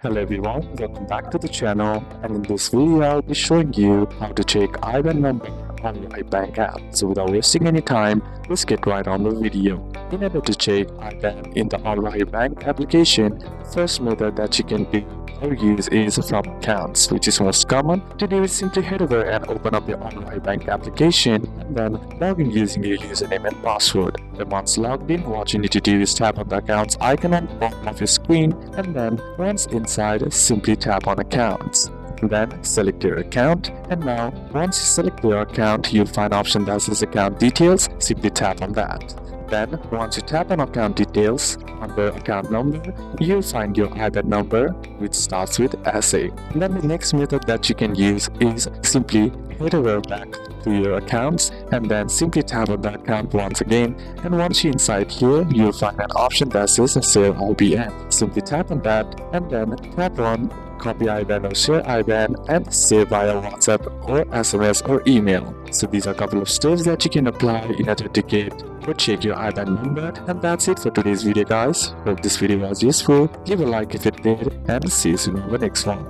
Hello everyone, welcome back to the channel, and in this video I'll be showing you how to check IBAN number on Rajhi Bank App. So without wasting any time, let's get right on the video. In order to check IBAN in the Rajhi Bank application, the first method that you can do or use is from accounts, which is most common. To do is simply head over and open up your Rajhi Bank application and then log in using your username and password. Then once logged in, what you need to do is tap on the accounts icon on the bottom of your screen, and then once inside, simply tap on accounts. Then select your account, and now once you select your account, you'll find an option that says account details. Simply tap on that. Then once you tap on account details, under account number, you'll find your IBAN number, which starts with SA. Then the next method that you can use is simply head over back to your accounts and then simply tap on the account once again, and once you're inside here, you'll find an option that says Save IBAN. Simply tap on that and then tap on Copy IBAN or Share IBAN and save via WhatsApp or SMS or email. So these are a couple of steps that you can apply in order to get or check your IBAN number. And that's it for today's video, guys. Hope this video was useful. Give a like if it did, and see you soon in the next one.